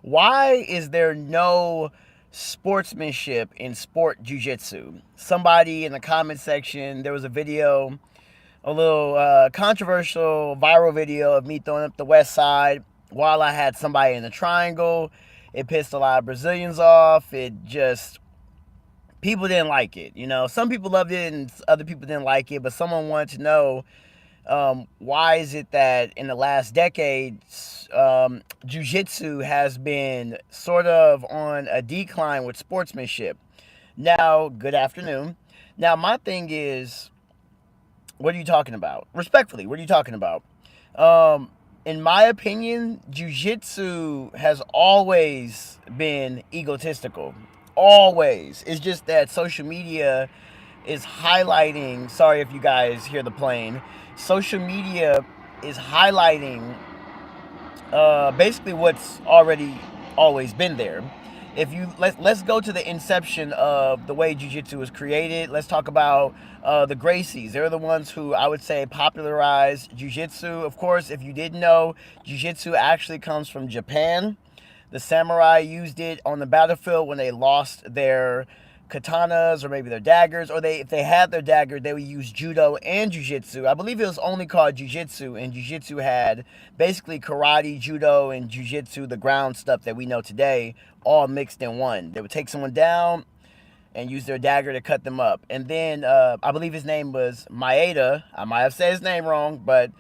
Why is there no sportsmanship in sport jiu-jitsu? Somebody in the comment section, there was a video, a little controversial viral video of me throwing up the west side while I had somebody in the triangle. It pissed a lot of Brazilians off. It just, people didn't like it. You know, some people loved it and other people didn't like it, but someone wanted to know, why is it that in the last decade, jiu-jitsu has been sort of on a decline with sportsmanship? Now, good afternoon. Now, my thing is, what are you talking about? Respectfully, what are you talking about? In my opinion, jiu-jitsu has always been egotistical. Always. It's just that social media is highlighting, sorry if you guys hear the plane, social media is highlighting basically what's already always been there. If you let's go to the inception of the way jiu-jitsu was created. Let's talk about the Gracies. They're the ones who I would say popularized jiu-jitsu. Of course, if you didn't know, jiu-jitsu actually comes from Japan. The samurai used it on the battlefield when they lost their katanas or maybe their daggers, or if they had their dagger, they would use judo and jiu-jitsu. I believe it was only called jiu-jitsu, and jiu-jitsu had basically karate, judo, and jiu-jitsu, the ground stuff that we know today, all mixed in one. They would take someone down and use their dagger to cut them up. And then I believe his name was Maeda. I might have said his name wrong, but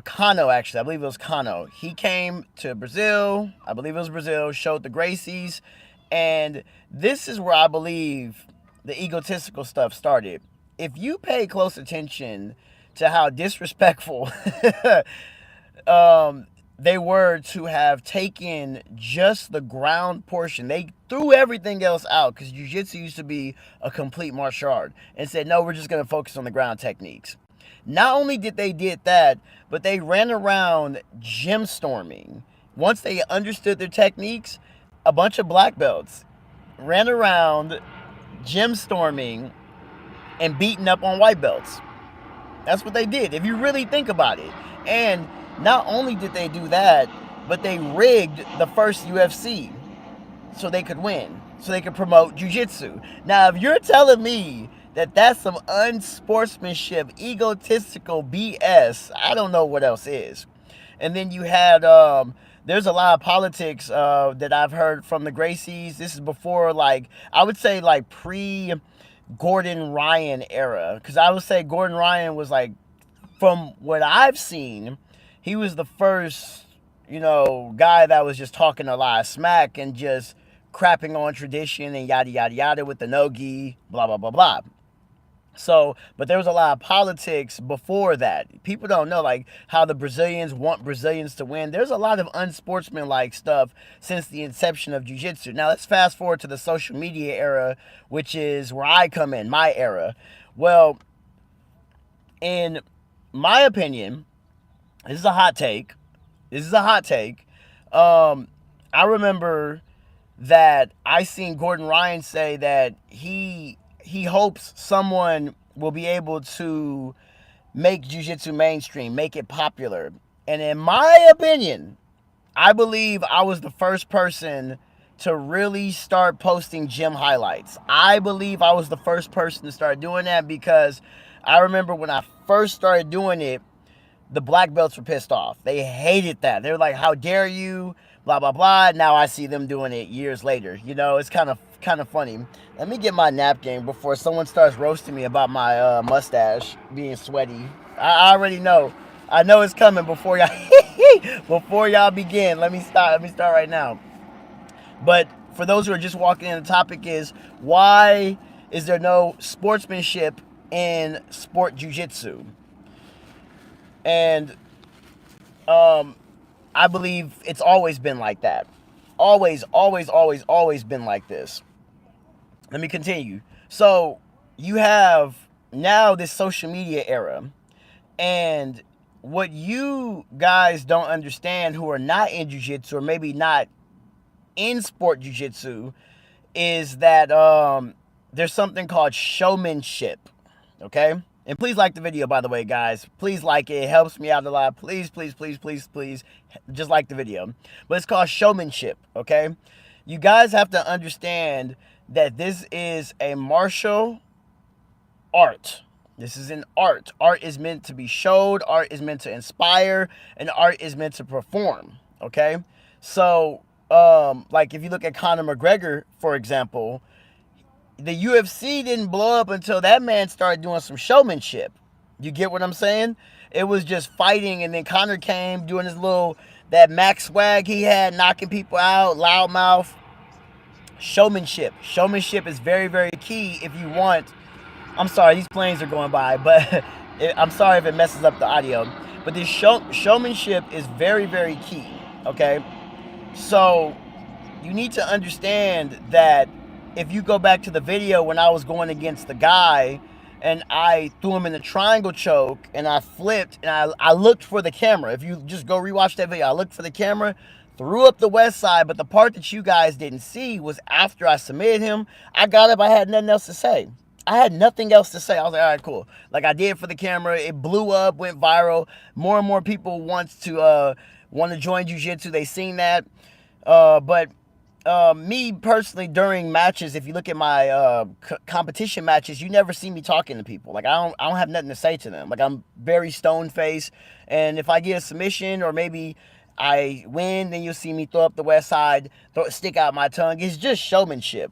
Kano, actually. I believe it was Kano. He came to Brazil. I believe it was Brazil, showed the Gracies. And this is where I believe the egotistical stuff started. If you pay close attention to how disrespectful they were to have taken just the ground portion, they threw everything else out because jiu-jitsu used to be a complete martial art, and said, no, we're just going to focus on the ground techniques. Not only did they did that, but they ran around gym storming. Once they understood their techniques, a bunch of black belts ran around gym storming and beating up on white belts. That's what they did, if you really think about it. And not only did they do that, but they rigged the first UFC so they could win, so they could promote jiu-jitsu. Now, if you're telling me that that's some unsportsmanship, egotistical BS, I don't know what else is. And then you had, there's a lot of politics that I've heard from the Gracies. This is before, like, I would say, like, pre-Gordon Ryan era. Because I would say Gordon Ryan was, like, from what I've seen, he was the first, guy that was just talking a lot of smack and just crapping on tradition and yada, yada, yada with the no-gi, blah, blah, blah, blah. So, but there was a lot of politics before that. People don't know, like, how the Brazilians want Brazilians to win. There's a lot of unsportsmanlike stuff since the inception of jiu-jitsu. Now, let's fast forward to the social media era, which is where I come in, my era. Well, in my opinion, this is a hot take. I remember that I seen Gordon Ryan say that he hopes someone will be able to make jiu-jitsu mainstream, make it popular. And in my opinion, I believe I was the first person to really start posting gym highlights. I believe I was the first person to start doing that because I remember when I first started doing it, the black belts were pissed off. They hated that. They were like, how dare you, blah, blah, blah. Now I see them doing it years later. It's kind of funny. Let me get my napkin before someone starts roasting me about my mustache being sweaty. I already know. I know it's coming before y'all begin. Let me start right now. But for those who are just walking in, the topic is, why is there no sportsmanship in sport jiu-jitsu? And I believe it's always been like that. Always been like this. Let me continue. So you have now this social media era, and what you guys don't understand who are not in jiu-jitsu, or maybe not in sport jiu-jitsu, is that there's something called showmanship. Okay? And please like the video, by the way, guys. Please like it. It helps me out a lot. Please, please, please, please, please, just like the video. But it's called showmanship, okay? You guys have to understand that this is a martial art. This is an art. Art is meant to be showed. Art is meant to inspire. And art is meant to perform, okay? So, like if you look at Conor McGregor, for example, the UFC didn't blow up until that man started doing some showmanship. You get what I'm saying? It was just fighting, and then Conor came doing his little, that Max swag he had, knocking people out, loudmouth. Showmanship. Showmanship is very, very key if you want. I'm sorry, these planes are going by, but I'm sorry if it messes up the audio. But this showmanship is very, very key, okay? So you need to understand that if you go back to the video when I was going against the guy and I threw him in the triangle choke and I flipped and I looked for the camera. If you just go rewatch that video, I looked for the camera, threw up the west side, but the part that you guys didn't see was after I submitted him, I got up, I had nothing else to say. I had nothing else to say. I was like, all right, cool. Like I did for the camera. It blew up, went viral. More and more people want to join Jiu-Jitsu. They seen that. But me personally, during matches, if you look at my competition matches, you never see me talking to people. Like I don't have nothing to say to them. Like I'm very stone faced, and if I get a submission or maybe I win, then you'll see me throw up the west side, stick out my tongue. It's just showmanship.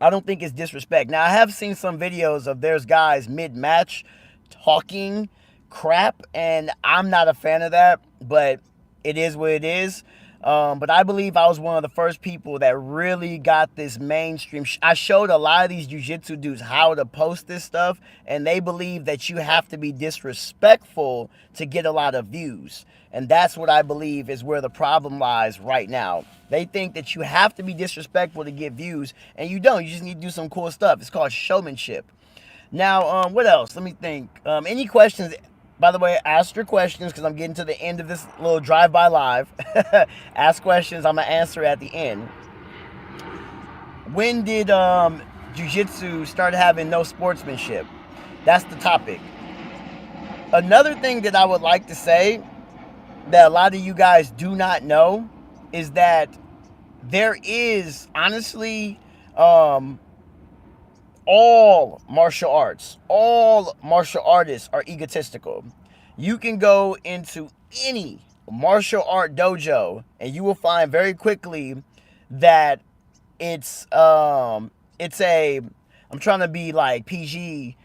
I don't think it's disrespect. Now I have seen some videos of there's guys mid-match talking crap, and I'm not a fan of that, but it is what it is. But I believe I was one of the first people that really got this mainstream. I showed a lot of these jiu-jitsu dudes how to post this stuff, and they believe that you have to be disrespectful to get a lot of views. And that's what I believe is where the problem lies right now. They think that you have to be disrespectful to get views, and you don't. You just need to do some cool stuff. It's called showmanship. Now, what else? Let me think. Any questions? By the way, ask your questions because I'm getting to the end of this little drive-by live. Ask questions. I'm going to answer at the end. When did Jiu-Jitsu start having no sportsmanship? That's the topic. Another thing that I would like to say that a lot of you guys do not know is that there is, honestly, all martial arts, all martial artists are egotistical. You can go into any martial art dojo and you will find very quickly that it's I'm trying to be like PG,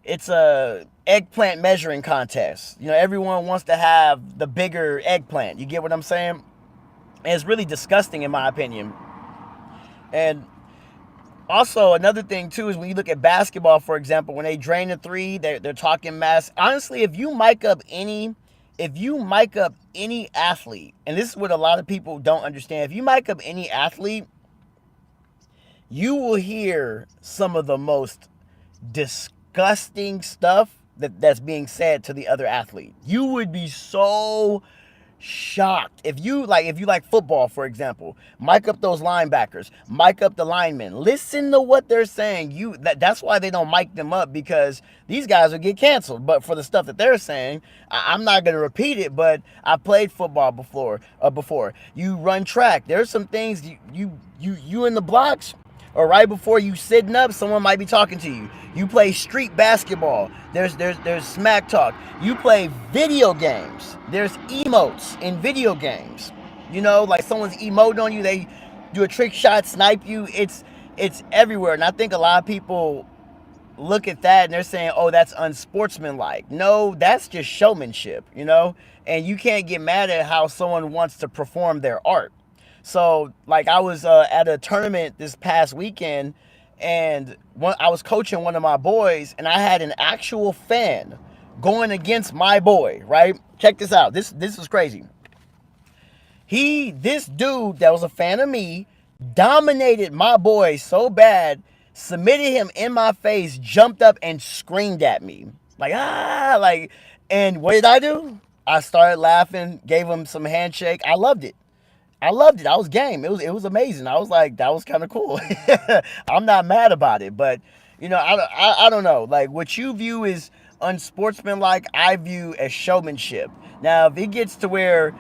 it's a eggplant measuring contest. You know, everyone wants to have the bigger eggplant. You get what I'm saying? And it's really disgusting in my opinion. And also, another thing, too, is when you look at basketball, for example, when they drain the three, they're talking mass. Honestly, if you mic up any athlete, and this is what a lot of people don't understand, if you mic up any athlete, you will hear some of the most disgusting stuff that's being said to the other athlete. You would be so shocked. If you like football, for example, mic up those linebackers, mic up the linemen, listen to what they're saying. That's why they don't mic them up, because these guys will get canceled. But for the stuff that they're saying, I'm not going to repeat it, but I played football before. You run track, there's some things you in the blocks, or right before you sitting up, someone might be talking to you. You play street basketball, there's smack talk. You play video games, there's emotes in video games. You know, like someone's emoting on you, they do a trick shot, snipe you. It's everywhere. And I think a lot of people look at that and they're saying, oh, that's unsportsmanlike. No, that's just showmanship, you know? And you can't get mad at how someone wants to perform their art. So, like, I was at a tournament this past weekend, and I was coaching one of my boys, and I had an actual fan going against my boy, right? Check this out. This was crazy. This dude that was a fan of me dominated my boy so bad, submitted him in my face, jumped up and screamed at me. And what did I do? I started laughing, gave him some handshake. I loved it. I was game. It was amazing. I was like, that was kind of cool. I'm not mad about it, but you know, I don't know. Like, what you view is unsportsmanlike, I view as showmanship. Now, if it gets to where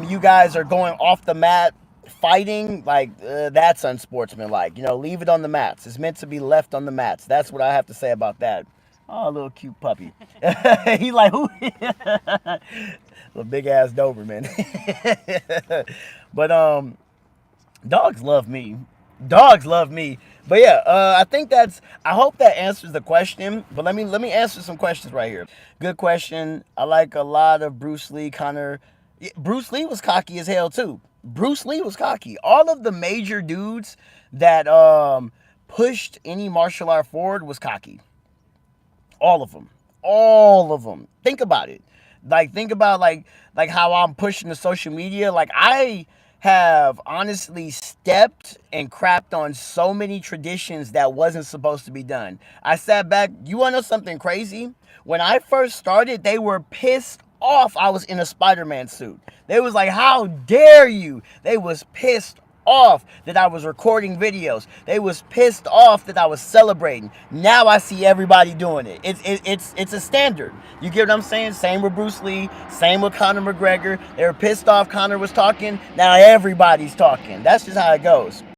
you guys are going off the mat fighting, like that's unsportsmanlike. You know, leave it on the mats. It's meant to be left on the mats. That's what I have to say about that. Oh, little cute puppy. He like, who? Little big ass Doberman. But dogs love me. Dogs love me. But yeah, I think I hope that answers the question. But let me answer some questions right here. Good question. I like a lot of Bruce Lee, Connor. Bruce Lee was cocky as hell too. Bruce Lee was cocky. All of the major dudes that pushed any martial art forward was cocky. All of them. All of them. Think about it. Like, think about like how I'm pushing the social media. Like, I have honestly stepped and crapped on so many traditions that wasn't supposed to be done. I sat back. You want to know something crazy? When I first started, they were pissed off I was in a Spider-Man suit. They was like, how dare you? They was pissed off that I was recording videos. They was pissed off that I was celebrating. Now I see everybody doing it. It's a standard. You get what I'm saying? Same with Bruce Lee, same with Conor McGregor. They were pissed off Conor was talking. Now everybody's talking. That's just how it goes.